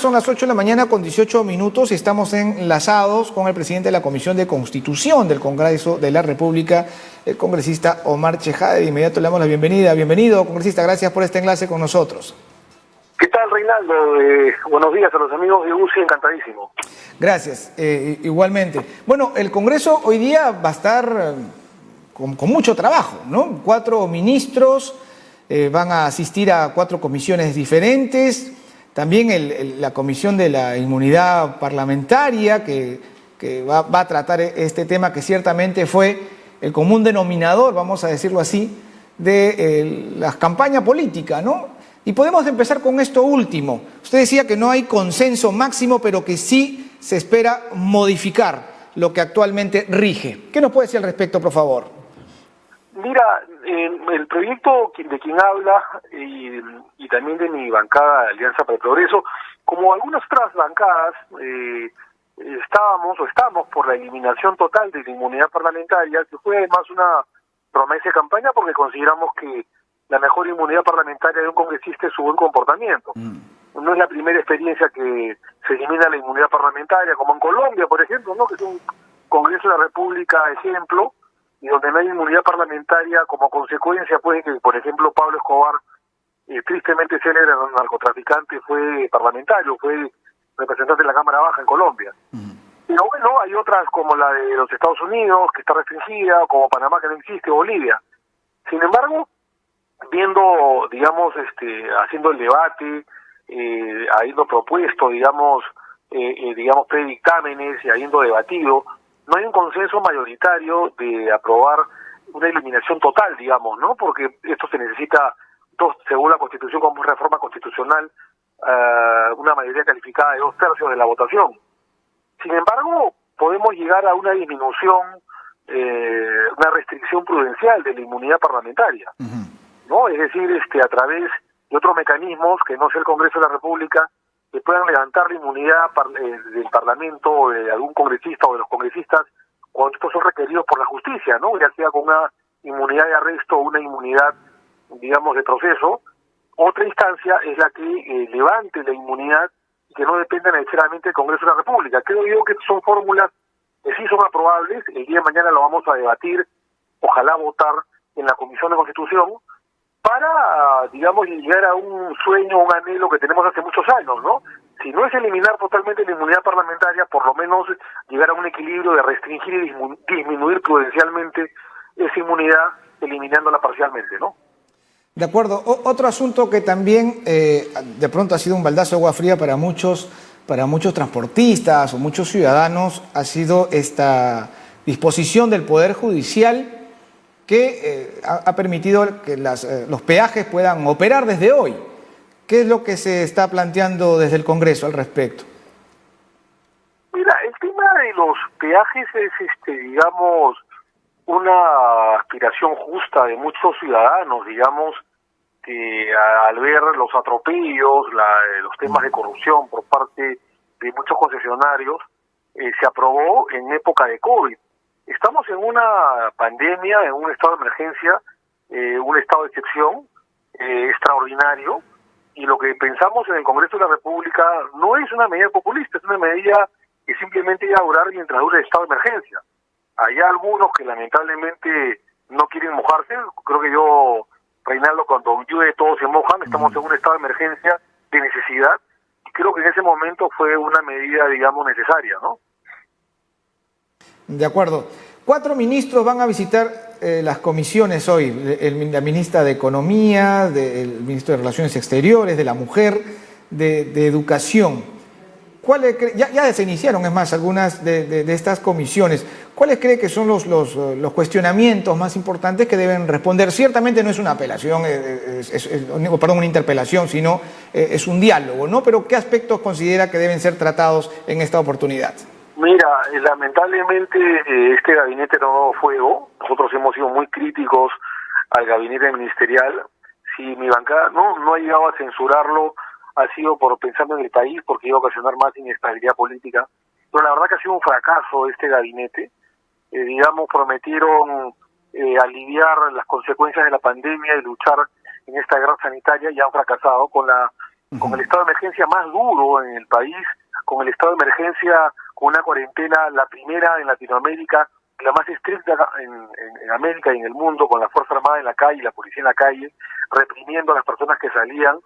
son las 8 de la mañana con 18 minutos y estamos enlazados con el presidente de la Comisión de Constitución del Congreso de la República, el congresista Omar Chejade. De inmediato le damos la bienvenida. Bienvenido, congresista, gracias por este enlace con nosotros. ¿Qué tal, Reinaldo? Buenos días a los amigos de UCI, encantadísimo. Gracias, igualmente. Bueno, el Congreso hoy día va a estar con mucho trabajo, ¿no? 4 ministros van a asistir a 4 comisiones diferentes. También la Comisión de la Inmunidad Parlamentaria, que va a tratar este tema que ciertamente fue el común denominador, vamos a decirlo así, de la campaña política, ¿no? Y podemos empezar con esto último. Usted decía que no hay consenso máximo, pero que sí se espera modificar lo que actualmente rige. ¿Qué nos puede decir al respecto, por favor? Mira, el proyecto de quien habla y también de mi bancada Alianza para el Progreso, como algunas otras bancadas, estamos por la eliminación total de la inmunidad parlamentaria, que fue además una promesa de campaña porque consideramos que la mejor inmunidad parlamentaria de un congresista es su buen comportamiento. No es la primera experiencia que se elimina la inmunidad parlamentaria, como en Colombia, por ejemplo, ¿no? Que es un Congreso de la República ejemplo, y donde no hay inmunidad parlamentaria como consecuencia, pues, que, por ejemplo, Pablo Escobar, tristemente célebre narcotraficante, fue parlamentario, fue representante de la Cámara Baja en Colombia. Pero bueno, hay otras como la de los Estados Unidos, que está restringida, como Panamá, que no existe, Bolivia. Sin embargo, viendo, digamos, haciendo el debate, habiendo propuesto, digamos, predictámenes y habiendo debatido, no hay un consenso mayoritario de aprobar una eliminación total, digamos, ¿no? Porque esto se necesita, según la Constitución, como reforma constitucional, una mayoría calificada de 2/3 de la votación. Sin embargo, podemos llegar a una disminución, una restricción prudencial de la inmunidad parlamentaria, ¿no? Es decir, a través de otros mecanismos que no sea el Congreso de la República, que puedan levantar la inmunidad del Parlamento o de algún congresista o de los congresistas cuando estos son requeridos por la justicia, ¿no? Ya sea con una inmunidad de arresto o una inmunidad, digamos, de proceso. Otra instancia es la que levante la inmunidad y que no dependa necesariamente del Congreso de la República. Creo yo que son fórmulas que sí son aprobables. El día de mañana lo vamos a debatir, ojalá votar en la Comisión de Constitución, para, digamos, llegar a un sueño, un anhelo que tenemos hace muchos años, ¿no? Si no es eliminar totalmente la inmunidad parlamentaria, por lo menos llegar a un equilibrio de restringir y disminuir prudencialmente esa inmunidad, eliminándola parcialmente, ¿no? De acuerdo. Otro asunto que también de pronto ha sido un baldazo de agua fría para muchos transportistas o muchos ciudadanos ha sido esta disposición del Poder Judicial que ha permitido que los peajes puedan operar desde hoy. ¿Qué es lo que se está planteando desde el Congreso al respecto? Mira, el tema de los peajes es, digamos, una aspiración justa de muchos ciudadanos, digamos, que al ver los atropellos, los temas de corrupción por parte de muchos concesionarios, se aprobó en época de COVID. Estamos en una pandemia, en un estado de emergencia, un estado de excepción extraordinario, y lo que pensamos en el Congreso de la República no es una medida populista, es una medida que simplemente iba a durar mientras dure el estado de emergencia. Hay algunos que lamentablemente no quieren mojarse. Creo que yo, Reinaldo, cuando llueve todos se mojan. Estamos en un estado de emergencia de necesidad, y creo que en ese momento fue una medida, digamos, necesaria, ¿no? De acuerdo. 4 ministros van a visitar las comisiones hoy. La ministra de Economía, el ministro de Relaciones Exteriores, de la Mujer, de Educación. Ya se iniciaron, es más, algunas de estas comisiones. ¿Cuáles cree que son los cuestionamientos más importantes que deben responder? Ciertamente no es una apelación, una interpelación, sino es un diálogo, ¿no? Pero ¿qué aspectos considera que deben ser tratados en esta oportunidad? Mira, lamentablemente este gabinete no ha dado fuego. Nosotros hemos sido muy críticos al gabinete ministerial. Si mi bancada no ha llegado a censurarlo, ha sido pensando en el país, porque iba a ocasionar más inestabilidad política. Pero la verdad que ha sido un fracaso este gabinete. Digamos, prometieron aliviar las consecuencias de la pandemia y luchar en esta guerra sanitaria, y han fracasado con la con el estado de emergencia más duro en el país, con el estado de emergencia, con una cuarentena, la primera en Latinoamérica, la más estricta en América y en el mundo, con la Fuerza Armada en la calle y la policía en la calle, reprimiendo a las personas que salían,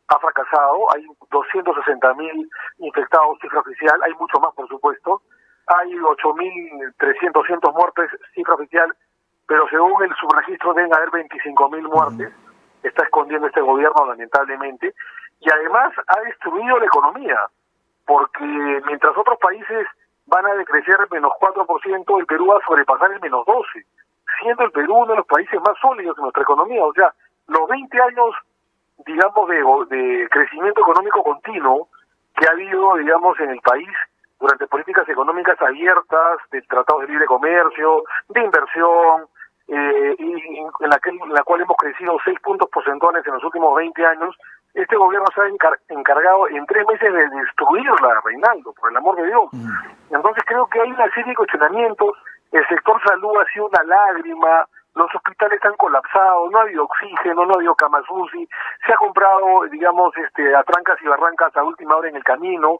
ha fracasado. Hay 260.000 infectados, cifra oficial, hay mucho más, por supuesto. Hay 8.300 muertes, cifra oficial, pero según el subregistro deben haber 25.000 muertes. Está escondiendo este gobierno, lamentablemente, y además ha destruido la economía, porque mientras otros países van a decrecer menos 4%, el Perú va a sobrepasar el menos 12%, siendo el Perú uno de los países más sólidos en nuestra economía. O sea, los 20 años, digamos, de crecimiento económico continuo que ha habido, digamos, en el país durante políticas económicas abiertas, de tratados de libre comercio, de inversión, y en la cual hemos crecido 6 puntos porcentuales en los últimos 20 años, este gobierno se ha encargado en 3 meses de destruirla, Reinaldo, por el amor de Dios. Entonces creo que hay una serie de cuestionamientos. El sector salud ha sido una lágrima, los hospitales están colapsados, no ha habido oxígeno, no ha habido camas UCI, se ha comprado, digamos, a trancas y barrancas a última hora en el camino.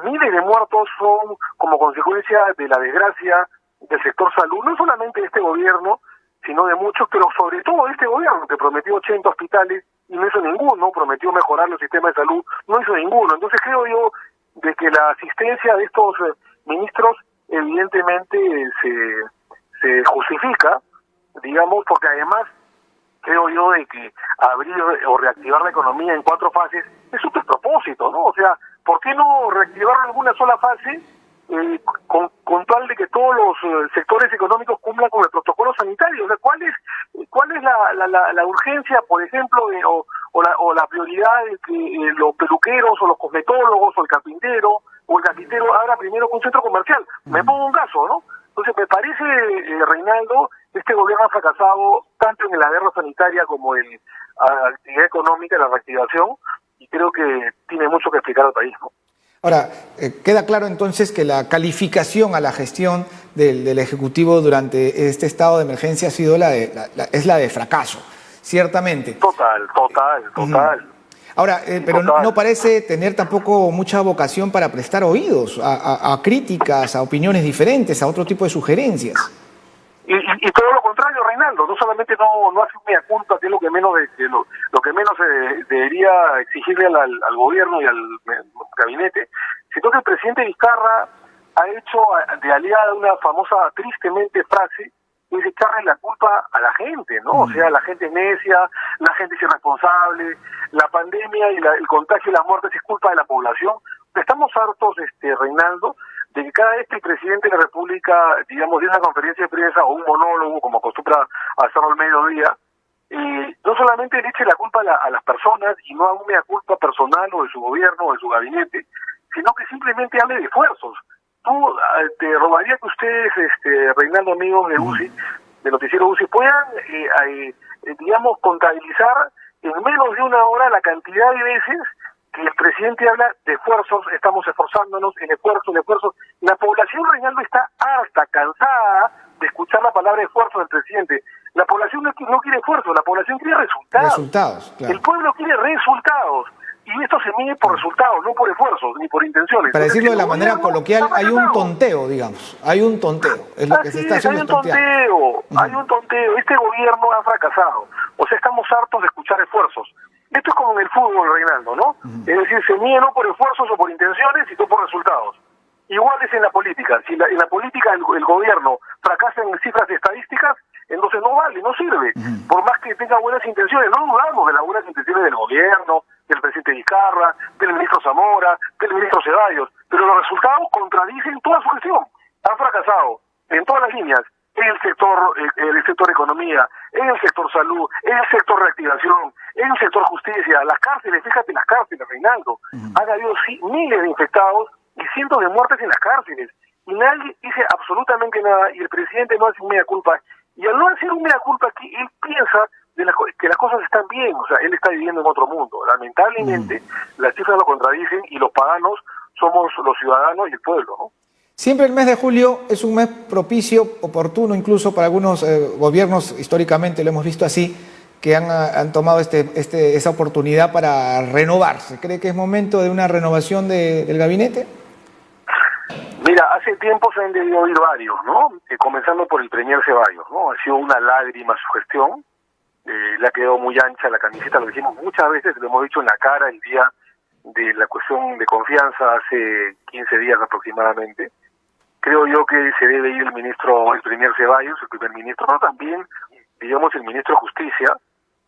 Miles de muertos son como consecuencia de la desgracia del sector salud, no solamente de este gobierno, sino de muchos, pero sobre todo de este gobierno, que prometió 80 hospitales y no hizo ninguno, prometió mejorar los sistemas de salud, no hizo ninguno. Entonces creo yo de que la asistencia de estos ministros evidentemente se justifica, digamos, porque además creo yo de que abrir o reactivar la economía en 4 fases es un despropósito, ¿no? O sea, ¿por qué no reactivar alguna sola fase con tal de que todos los sectores económicos cumplan con el protocolo sanitario? O sea, ¿cuál es la urgencia, por ejemplo, o la prioridad de que los peluqueros o los cosmetólogos o el carpintero abra primero un centro comercial? Me pongo un caso, ¿no? Entonces me parece, Reinaldo, este gobierno ha fracasado tanto en la guerra sanitaria como en la actividad económica, en la reactivación, y creo que tiene mucho que explicar al país, ¿no? Ahora, queda claro entonces que la calificación a la gestión del Ejecutivo durante este estado de emergencia ha sido la de fracaso, ciertamente. Total. Ahora, pero no parece tener tampoco mucha vocación para prestar oídos a críticas, a opiniones diferentes, a otro tipo de sugerencias. Y todo lo contrario, Reinaldo, no solamente no hace un mea culpa, que es lo que menos debería exigirle al gobierno y al gabinete, sino que el presidente Vizcarra ha hecho de aliada una famosa, tristemente, frase, que es echarle la culpa a la gente, ¿no? O sea, la gente necia, la gente es irresponsable, la pandemia y el contagio y las muertes es culpa de la población. Estamos hartos, Reinaldo, de que cada vez que el presidente de la República, digamos, de una conferencia de prensa o un monólogo, como acostumbra hacerlo al mediodía, no solamente le eche la culpa a las personas y no haga una culpa personal o de su gobierno o de su gabinete, sino que simplemente hable de esfuerzos. Te rogaría que ustedes, Reinaldo, amigos de UCI, de Noticiero UCI, puedan, digamos, contabilizar en menos de una hora la cantidad de veces que el presidente habla de esfuerzos, estamos esforzándonos, el esfuerzo. La población, Reinaldo, está harta, cansada de escuchar la palabra esfuerzo del presidente. La población no quiere esfuerzo, la población quiere resultados. Claro. El pueblo quiere resultados. Y esto se mide por resultados, no por esfuerzos, ni por intenciones. Para decirlo de la manera coloquial, hay un tonteo, digamos. Hay un tonteo. Es lo que se está haciendo. Hay un tonteo. Este gobierno ha fracasado. O sea, estamos hartos de escuchar esfuerzos. Esto es como en el fútbol, Reinaldo, ¿no? Es decir, se mide no por esfuerzos o por intenciones, sino por resultados. Igual es en la política. Si en la política el gobierno fracasa en cifras estadísticas, entonces no vale, no sirve. Por más que tenga buenas intenciones, no dudamos de las buenas intenciones del gobierno, del presidente Vizcarra, del ministro Zamora, del ministro Ceballos, pero los resultados contradicen toda su gestión. Han fracasado en todas las líneas, en el sector economía, en el sector salud, en el sector reactivación, en el sector justicia, las cárceles, fíjate las cárceles, Reinaldo, han habido miles de infectados y cientos de muertes en las cárceles, y nadie dice absolutamente nada, y el presidente no hace un mea culpa, y al no hacer un mea culpa aquí, él piensa que las cosas están bien, o sea, él está viviendo en otro mundo. Lamentablemente, las cifras lo contradicen y los paganos somos los ciudadanos y el pueblo, ¿no? Siempre el mes de julio es un mes propicio, oportuno incluso para algunos gobiernos, históricamente lo hemos visto así, que han tomado esa oportunidad para renovarse. ¿Cree que es momento de una renovación del gabinete? Mira, hace tiempo se han debido oír varios, ¿no? Comenzando por el premier Ceballos, ¿no? Ha sido una lágrima su gestión, le ha quedado muy ancha la camiseta, lo dijimos muchas veces, lo hemos dicho en la cara el día de la cuestión de confianza hace 15 días aproximadamente. Creo yo que se debe ir el premier Ceballos, el primer ministro, pero también, digamos, el ministro de Justicia.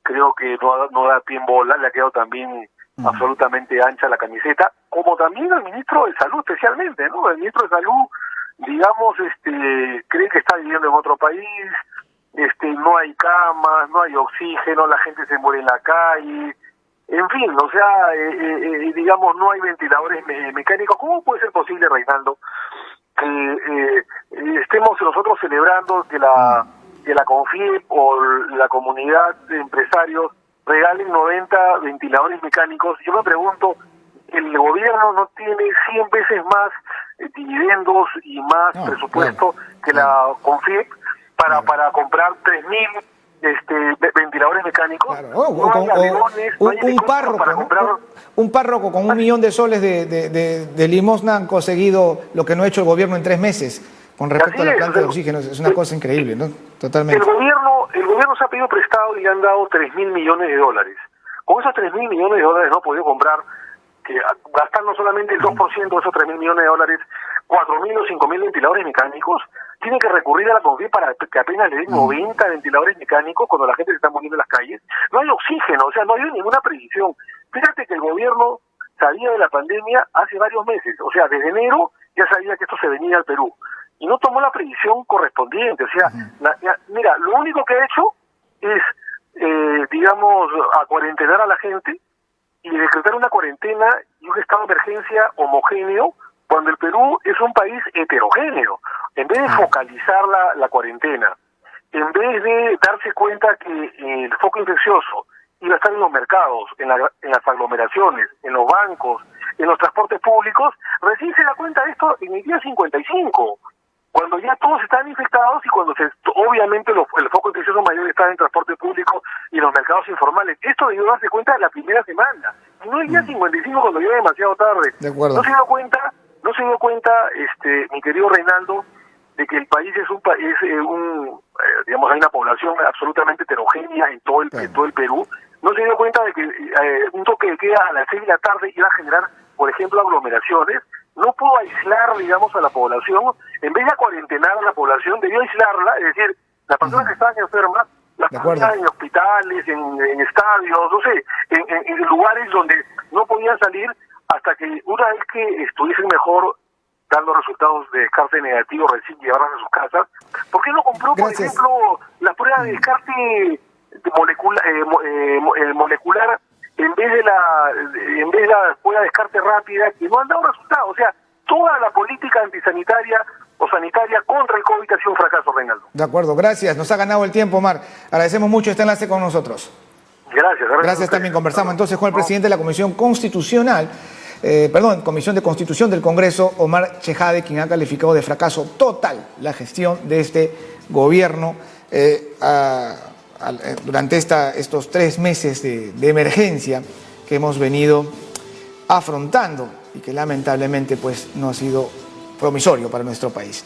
Creo que no da pie en bola, le ha quedado también absolutamente ancha la camiseta, como también el ministro de Salud especialmente, ¿no? El ministro de Salud, digamos, cree que está viviendo en otro país, no hay camas, no hay oxígeno, la gente se muere en la calle, en fin, o sea, digamos, no hay ventiladores mecánicos. ¿Cómo puede ser posible, Reinaldo, que estemos nosotros celebrando que la CONFIEP o la comunidad de empresarios regalen 90 ventiladores mecánicos? Yo me pregunto, el gobierno no tiene 100 veces más dividendos y más presupuesto que la CONFIEP para comprar 3.000 ventiladores mecánicos. Claro. Un párroco con 1 millón de soles de limosna han conseguido lo que no ha hecho el gobierno en 3 meses con respecto a la planta de oxígeno. Es una cosa increíble, ¿no? Totalmente. El gobierno se ha pedido prestado y le han dado 3.000 millones de dólares. Con esos 3.000 millones de dólares no ha podido comprar, gastando solamente el 2% de esos 3.000 millones de dólares, 4.000 o 5.000 ventiladores mecánicos. Tiene que recurrir a la CONFIEP para que apenas le den 90 ventiladores mecánicos cuando la gente se está muriendo en las calles. No hay oxígeno, o sea, no hay ninguna previsión. Fíjate que el gobierno sabía de la pandemia hace varios meses, o sea, desde enero ya sabía que esto se venía al Perú y no tomó la previsión correspondiente. O sea, mira, lo único que ha hecho es, digamos, acuarentenar a la gente y decretar una cuarentena y un estado de emergencia homogéneo cuando el Perú es un país heterogéneo. En vez de focalizar la cuarentena, en vez de darse cuenta que el foco infeccioso iba a estar en los mercados, en las aglomeraciones, en los bancos, en los transportes públicos, recién se da cuenta de esto en el día 55, cuando ya todos están infectados y cuando obviamente el foco infeccioso mayor está en transporte público y en los mercados informales. Esto debió darse cuenta la primera semana, y no el día 55 cuando llega demasiado tarde. De acuerdo. No se dio cuenta, mi querido Reinaldo, de que el país es digamos, hay una población absolutamente heterogénea en todo el Perú. No se dio cuenta de que un toque de queda a las 6 de la tarde iba a generar, por ejemplo, aglomeraciones. No pudo aislar, digamos, a la población. En vez de cuarentenar a la población, debió aislarla, es decir, las personas que estaban enfermas, las ponían en hospitales, en estadios, no sé, en lugares donde no podían salir hasta que una vez que estuviesen mejor, dando resultados de descarte negativo, recién llevarlas a sus casas. ¿Por qué no compró, por ejemplo, la prueba de descarte molecular en vez de la prueba de descarte rápida, que no han dado resultados? O sea, toda la política antisanitaria o sanitaria contra el COVID ha sido un fracaso, Reinaldo. De acuerdo, gracias. Nos ha ganado el tiempo, Omar. Agradecemos mucho este enlace con nosotros. Gracias. También conversamos entonces con el presidente de la Comisión Constitucional, Comisión de Constitución del Congreso, Omar Chejade, quien ha calificado de fracaso total la gestión de este gobierno durante estos 3 meses de emergencia que hemos venido afrontando y que lamentablemente pues no ha sido promisorio para nuestro país.